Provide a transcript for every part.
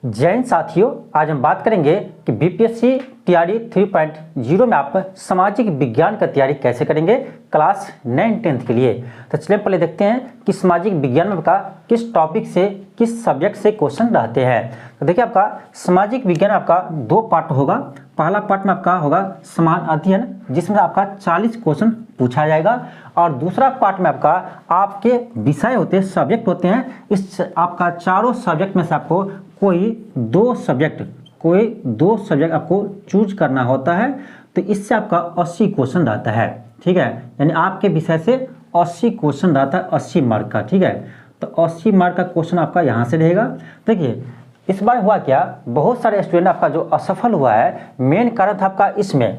जय हिंद साथियों, आज हम बात करेंगे कि बीपीएससी तैयारी 3.0 में आप सामाजिक विज्ञान का तैयारी कैसे करेंगे क्लास 9-10 के लिए। तो चलिए पहले देखते हैं कि सामाजिक विज्ञान में आपका किस टॉपिक से किस सब्जेक्ट से क्वेश्चन रहते हैं। तो देखिए आपका सामाजिक विज्ञान आपका 2 पार्ट होगा। पहला पार्ट में आपका होगा समान अध्ययन, जिसमें आपका 40 क्वेश्चन पूछा जाएगा, और दूसरा पार्ट में आपका आपके विषय होते हैं, सब्जेक्ट होते हैं। इस आपका चारों सब्जेक्ट में से आपको कोई दो सब्जेक्ट आपको चूज करना होता है। तो इससे आपका 80 क्वेश्चन रहता है, ठीक है। यानी आपके विषय से 80 क्वेश्चन रहता है, 80 मार्क का, ठीक है। तो 80 मार्क का क्वेश्चन आपका यहाँ से रहेगा। देखिए इस बार हुआ क्या, बहुत सारे स्टूडेंट आपका जो असफल हुआ है, मेन कारण था आपका इसमें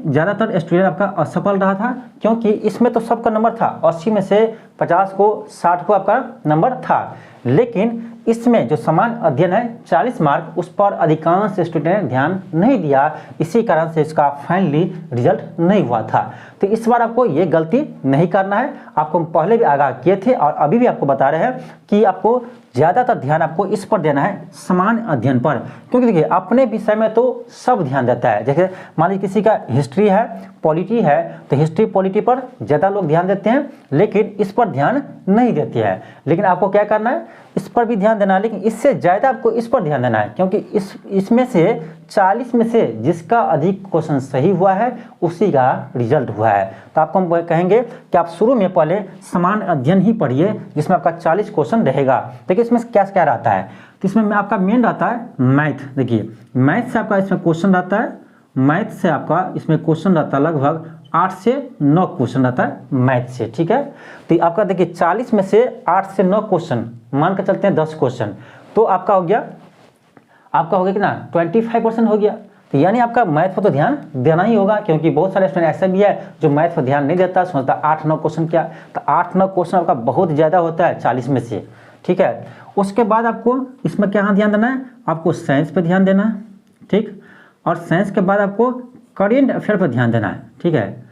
ज़्यादातर स्टूडेंट आपका असफल रहा था, क्योंकि इसमें तो सबका नंबर था, 80 में से 50 को 60 को आपका नंबर था। लेकिन इसमें जो समान अध्ययन है 40 मार्क, उस पर अधिकांश स्टूडेंट ने ध्यान नहीं दिया, इसी कारण से इसका फाइनली रिजल्ट नहीं हुआ था। तो इस बार आपको ये गलती नहीं करना है। आपको हम पहले भी आगाह किए थे और अभी भी आपको बता रहे हैं कि आपको ज़्यादातर ध्यान आपको इस पर देना है, समान अध्ययन पर। क्योंकि देखिए अपने विषय में तो सब ध्यान देता है। जैसे मान लीजिए किसी का हिस्ट्री है, पॉलिटी है, तो हिस्ट्री पॉलिटी पर ज़्यादा लोग ध्यान देते हैं, लेकिन इस पर ध्यान नहीं देते हैं। लेकिन आपको क्या करना है, इस पर भी ध्यान देना है, लेकिन इससे ज़्यादा आपको इस पर ध्यान देना है, क्योंकि इसमें से 40 में से जिसका अधिक क्वेश्चन सही हुआ है उसी का रिजल्ट हुआ है। तो आपको हम कहेंगे कि आप शुरू में पहले समान अध्ययन ही पढ़िए, जिसमें आपका 40 क्वेश्चन रहेगा। देखिए इसमें क्या क्या रहता है, तो इसमें आपका मेन रहता है मैथ। देखिए मैथ से आपका इसमें क्वेश्चन रहता है, मैथ से आपका इसमें क्वेश्चन रहता है लगभग 8 से 9 क्वेश्चन रहता है मैथ से, ठीक है। तो आपका देखिए 40 में से 8 से 9 क्वेश्चन, मान कर चलते हैं 10 क्वेश्चन, तो आपका हो गया कितना 25% हो गया। तो यानी आपका मैथ पर तो ध्यान देना ही होगा, क्योंकि बहुत सारे स्टूडेंट ऐसे भी है जो मैथ पर ध्यान नहीं देता, सोचता 8-9 क्वेश्चन क्या, तो 8-9 क्वेश्चन आपका बहुत ज़्यादा होता है 40 में से, ठीक है। उसके बाद आपको इसमें क्या ध्यान देना है, आपको साइंस पर ध्यान देना है, ठीक। और साइंस के बाद आपको करेंट अफेयर पर ध्यान देना है, ठीक है।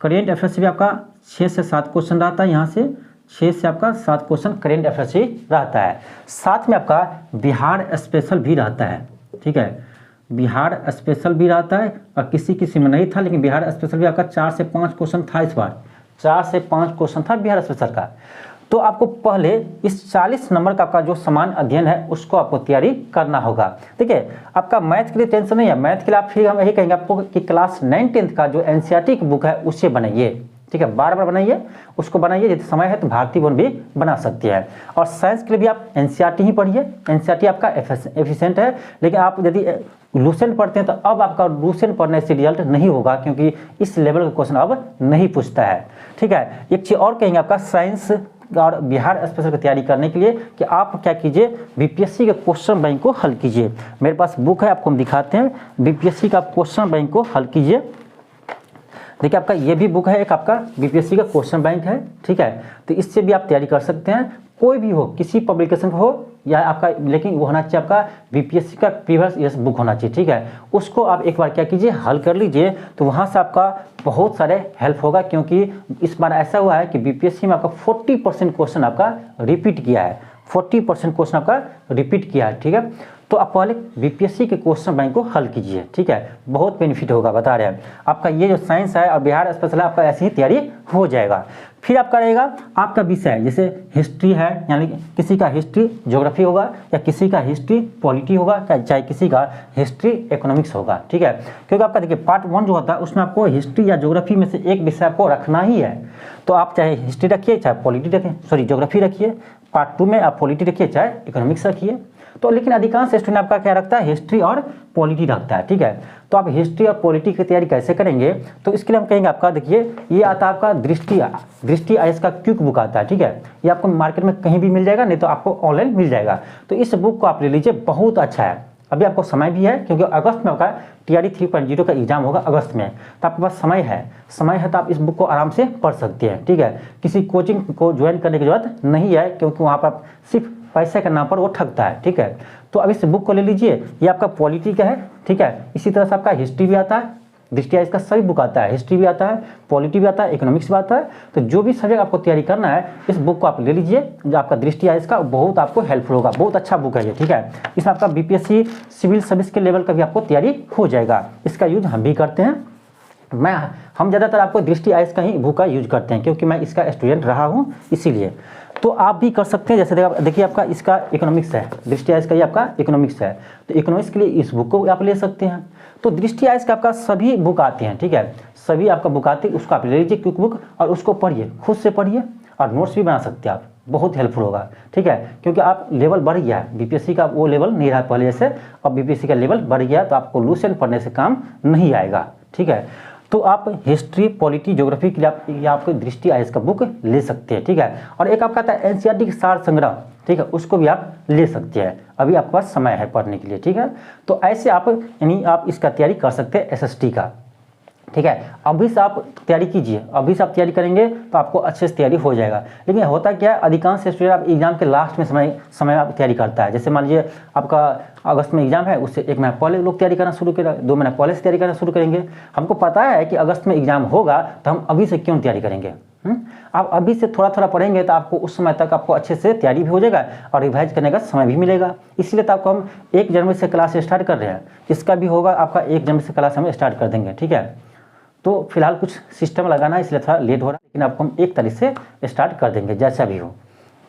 करेंट अफेयर से भी आपका 6 से 7 क्वेश्चन रहता है, यहाँ से 6 से आपका 7 क्वेश्चन करेंट अफेयर से रहता है। साथ में आपका बिहार स्पेशल भी रहता है, ठीक है। बिहार स्पेशल भी रहता है, और किसी में नहीं था, लेकिन बिहार स्पेशल भी आपका 4 से 5 क्वेश्चन था। इस बार 4 से 5 क्वेश्चन था बिहार स्पेशल का। तो आपको पहले इस 40 नंबर का आपका जो समान अध्ययन है उसको आपको तैयारी करना होगा। देखिए आपका मैथ के लिए टेंशन नहीं है, मैथ के लिए आप फिर हम यही कहेंगे आपको कि क्लास 9-10 का जो एनसीईआरटी की बुक है उससे बनाइए, ठीक है। बार बार बनाइए, उसको बनाइए, यदि समय है तो भारतीय वन भी बना सकती है। और साइंस के लिए भी आप एनसीईआरटी ही पढ़िए, एनसीईआरटी आपका एफिशिएंट है। लेकिन आप यदि लूसेंट पढ़ते हैं तो अब आपका लूसेंट पढ़ने से रिजल्ट नहीं होगा, क्योंकि इस लेवल का क्वेश्चन अब नहीं पूछता है, ठीक है। एक चीज़ और कहेंगे आपका साइंस और बिहार स्पेशल की तैयारी करने के लिए कि आप क्या कीजिए, बीपीएससी के क्वेश्चन बैंक को हल कीजिए। मेरे पास बुक है, आपको हम दिखाते हैं, बीपीएससी का क्वेश्चन बैंक को हल कीजिए। देखिए आपका ये भी बुक है, एक आपका बीपीएससी का क्वेश्चन बैंक है, ठीक है। तो इससे भी आप तैयारी कर सकते हैं, कोई भी हो, किसी पब्लिकेशन हो या आपका, लेकिन वो होना चाहिए आपका बीपीएससी का प्रीवियस ईयर्स बुक होना चाहिए, ठीक है। उसको आप एक बार क्या कीजिए, हल कर लीजिए, तो वहाँ से आपका बहुत सारे हेल्प होगा। क्योंकि इस बार ऐसा हुआ है कि बीपीएससी में आपका 40% क्वेश्चन आपका रिपीट किया है, 40% क्वेश्चन आपका रिपीट किया है, ठीक है। तो आप पहले बीपीएससी के क्वेश्चन बैंक को हल कीजिए, ठीक है, बहुत बेनिफिट होगा, बता रहे हैं। आपका ये जो साइंस है और बिहार स्पेशल है, आपका ऐसी ही तैयारी हो जाएगा। फिर आपका रहेगा आपका विषय, जैसे हिस्ट्री है, यानी किसी का हिस्ट्री ज्योग्राफी होगा, या किसी का हिस्ट्री पॉलिटी होगा, चाहे किसी का हिस्ट्री इकोनॉमिक्स होगा, ठीक है। क्योंकि आपका देखिए पार्ट 1 जो होता है उसमें आपको हिस्ट्री या ज्योग्राफी में से एक विषय आपको रखना ही है। तो आप चाहे हिस्ट्री रखिए, चाहे पॉलिटी रखिए, ज्योग्राफी रखिए, पार्ट 2 में आप पॉलिटी रखिए, चाहे इकोनॉमिक्स रखिए। तो लेकिन अधिकांश स्टूडेंट आपका क्या रखता है, हिस्ट्री और पॉलिटी रखता है, ठीक है। तो आप हिस्ट्री और पॉलिटी की तैयारी कैसे करेंगे, तो इसके लिए हम कहेंगे आपका, देखिए ये आता है आपका दृष्टि आईएएस का क्विक बुक आता है, ठीक है। ये आपको मार्केट में कहीं भी मिल जाएगा, नहीं तो आपको ऑनलाइन मिल जाएगा। तो इस बुक को आप ले लीजिए, बहुत अच्छा है। अभी आपको समय भी है, क्योंकि अगस्त में आपका तैयारी 3.0 का एग्जाम होगा अगस्त में, तो आपके पास समय है तो आप इस बुक को आराम से पढ़ सकते हैं, ठीक है। किसी कोचिंग को ज्वाइन करने की जरूरत नहीं है, क्योंकि वहाँ पर आप सिर्फ पैसे के नाम पर वो ठगता है, ठीक है। तो अब इस बुक को ले लीजिए, ये आपका पॉलिटी का है, ठीक है। इसी तरह से आपका हिस्ट्री भी आता है, दृष्टि आइज का सभी बुक आता है, हिस्ट्री भी आता है, पॉलिटी भी आता है, इकोनॉमिक्स भी आता है। तो जो भी सब्जेक्ट आपको तैयारी करना है इस बुक को आप ले लीजिए, जो आपका दृष्टि आइज का बहुत आपको हेल्पफुल होगा, बहुत अच्छा बुक है ये, ठीक है। इसमें आपका बीपीएससी सिविल सर्विस के लेवल का भी आपको तैयारी हो जाएगा। इसका यूज हम भी करते हैं, हम ज़्यादातर आपको दृष्टि आइज का ही बुक का यूज करते हैं, क्योंकि मैं इसका स्टूडेंट रहा हूँ इसीलिए। तो आप भी कर सकते हैं, जैसे देखिए आपका इसका इकोनॉमिक्स है, दृष्टि आइज का ये आपका इकोनॉमिक्स है, तो इकोनॉमिक्स के लिए इस बुक को आप ले सकते हैं। तो दृष्टि आइज का आपका सभी बुक आते हैं, ठीक है, सभी आपका बुक आते हैं, उसको आप ले लीजिए क्विक बुक और उसको पढ़िए, खुद से पढ़िए और नोट्स भी बना सकते हैं आप, बहुत हेल्पफुल होगा, ठीक है। क्योंकि आप लेवल बढ़ गया है, बीपीएससी का वो लेवल नहीं रहा पहले जैसे, अब बीपीएससी का लेवल बढ़ गया, तो आपको लूसेंट पढ़ने से काम नहीं आएगा, ठीक है। तो आप हिस्ट्री, पॉलिटी, ज्योग्राफी के लिए आप ये आपको दृष्टि आइज का बुक ले सकते हैं, ठीक है। और एक आपका आता है एनसीईआरटी का सार संग्रह, ठीक है, उसको भी आप ले सकते हैं, अभी आपके पास समय है पढ़ने के लिए, ठीक है। तो ऐसे आप यानी आप इसका तैयारी कर सकते हैं एसएसटी का, ठीक है। अभी से आप तैयारी कीजिए, अभी से आप तैयारी करेंगे तो आपको अच्छे से तैयारी हो जाएगा। लेकिन होता क्या है, अधिकांश स्टूडेंट आप एग्जाम के लास्ट में समय आप तैयारी करता है। जैसे मान लीजिए आपका अगस्त में एग्जाम है, उससे 1 महीना पहले लोग तैयारी करना शुरू करें, 2 महीना पहले से तैयारी करना शुरू करेंगे। हमको पता है कि अगस्त में एग्जाम होगा, तो हम अभी से क्यों तैयारी करेंगे। आप अभी से थोड़ा थोड़ा पढ़ेंगे तो आपको उस समय तक आपको अच्छे से तैयारी भी हो जाएगा और रिवाइज करने का समय भी मिलेगा। इसलिए तो आपको हम 1 जनवरी से क्लास स्टार्ट कर रहे हैं, इसका भी होगा आपका 1 जनवरी से क्लास हम स्टार्ट कर देंगे, ठीक है। तो फिलहाल कुछ सिस्टम लगाना है इसलिए थोड़ा लेट हो रहा है, लेकिन आपको हम 1 तारीख से स्टार्ट कर देंगे जैसा भी हो।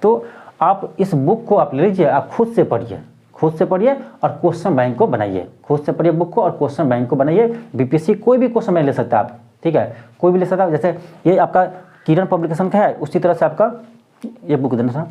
तो आप इस बुक को आप ले लीजिए, आप खुद से पढ़िए, खुद से पढ़िए और क्वेश्चन बैंक को बनाइए, खुद से पढ़िए बुक को और क्वेश्चन बैंक को बनाइए। बीपीएससी कोई भी क्वेश्चन बैंक ले सकता है आप, ठीक है, कोई भी ले सकता है। जैसे ये आपका किरण पब्लिकेशन का है, उसी तरह से आपका ये बुक देना था,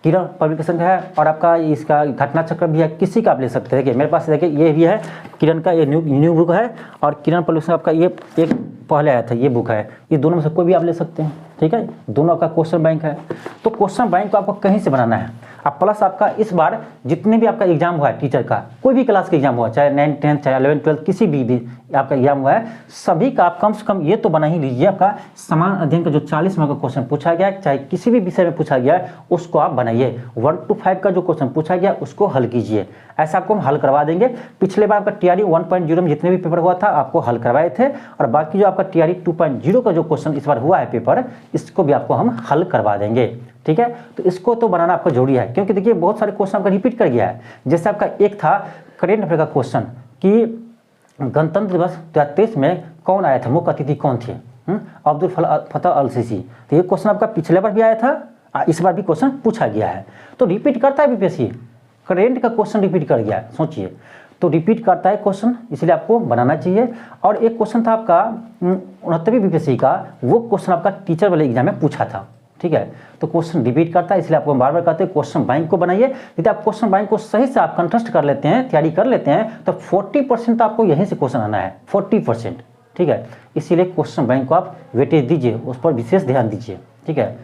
किरण पब्लिकेशन का है, और आपका इसका घटना चक्र भी है, किसी का आप ले सकते हैं। देखिए मेरे पास देखिए ये भी है, किरण का ये न्यू बुक है, और किरण पब्लिकेशन आपका ये एक पहले आया था ये बुक है। ये दोनों में से कोई भी आप ले सकते हैं, ठीक है, दोनों आपका क्वेश्चन बैंक है। तो क्वेश्चन बैंक को आपको कहीं से बनाना है, अब प्लस आपका इस बार जितने भी आपका एग्जाम हुआ है टीचर का, कोई भी क्लास का एग्जाम हुआ, चाहे 9th 10th चाहे 11th 12th किसी भी आपका एग्जाम हुआ है, सभी का आप कम से कम ये तो बना ही लीजिए, आपका समान अध्ययन का जो 40 मार्क का क्वेश्चन पूछा गया है, चाहे किसी भी विषय में पूछा गया है, उसको आप बनाइए। 1 to 5 का जो क्वेश्चन पूछा गया उसको हल कीजिए, ऐसा आपको हम हल करवा देंगे। पिछले बार आपका टीआरई 1.0 में जितने भी पेपर हुआ था आपको हल करवाए थे, और बाकी जो आपका टीआरई 2.0 का जो क्वेश्चन इस बार हुआ है पेपर, इसको भी आपको हम हल करवा देंगे, ठीक है। तो इसको तो बनाना आपको जरूरी है, क्योंकि देखिए बहुत सारे क्वेश्चन आपका रिपीट कर गया है। जैसे आपका एक था करेंट अफेयर का क्वेश्चन कि गणतंत्र दिवस 2023 में कौन आया था, मुख्य अतिथि कौन थे, अब्दुल फतह अल सीसी। तो ये क्वेश्चन आपका पिछले बार भी आया था, इस बार भी क्वेश्चन पूछा गया है। तो रिपीट करता है बीपीएससी, करेंट का क्वेश्चन रिपीट कर गया है, सोचिए, तो रिपीट करता है क्वेश्चन, इसलिए आपको बनाना चाहिए। और एक क्वेश्चन था आपका 69वीं बीपीएससी का, वो क्वेश्चन आपका टीचर वाले एग्जाम में पूछा था, ठीक है। तो क्वेश्चन रिपीट करता है, इसलिए आपको बार बार कहते हैं क्वेश्चन बैंक को बनाइए। यदि आप क्वेश्चन बैंक को सही से आप कंटेस्ट कर लेते हैं, तैयारी कर लेते हैं, तो 40% तो आपको यहीं से क्वेश्चन आना है, 40%, ठीक है। इसीलिए क्वेश्चन बैंक को आप वेटेज दीजिए, उस पर विशेष ध्यान दीजिए, ठीक है।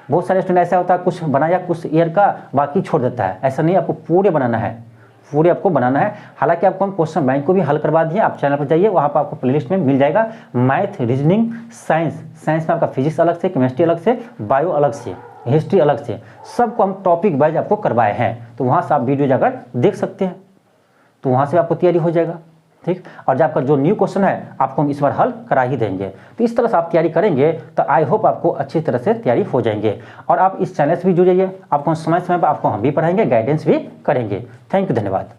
बहुत सारे स्टूडेंट ऐसा होता है कुछ बनाया कुछ ईयर का बाकी छोड़ देता है, ऐसा नहीं, आपको पूरे बनाना है, पूरे आपको बनाना है। हालांकि आपको हम क्वेश्चन बैंक को भी हल करवा दिए, आप चैनल पर जाइए, वहाँ पर आपको प्लेलिस्ट में मिल जाएगा मैथ, रीजनिंग, साइंस में आपका फिजिक्स अलग से, केमिस्ट्री अलग से, बायो अलग से, हिस्ट्री अलग से, सबको हम टॉपिक वाइज आपको करवाए हैं। तो वहाँ से आप वीडियो जाकर देख सकते हैं, तो वहाँ से आपको तैयारी हो जाएगा, ठीक। और जब आपका जो न्यू क्वेश्चन है आपको हम इस बार हल करा ही देंगे। तो इस तरह से आप तैयारी करेंगे तो आई होप आपको अच्छी तरह से तैयारी हो जाएंगे। और आप इस चैनल से भी जुड़ जाइए, आपको समय समय पर आपको हम भी पढ़ाएंगे, गाइडेंस भी करेंगे। थैंक यू, धन्यवाद।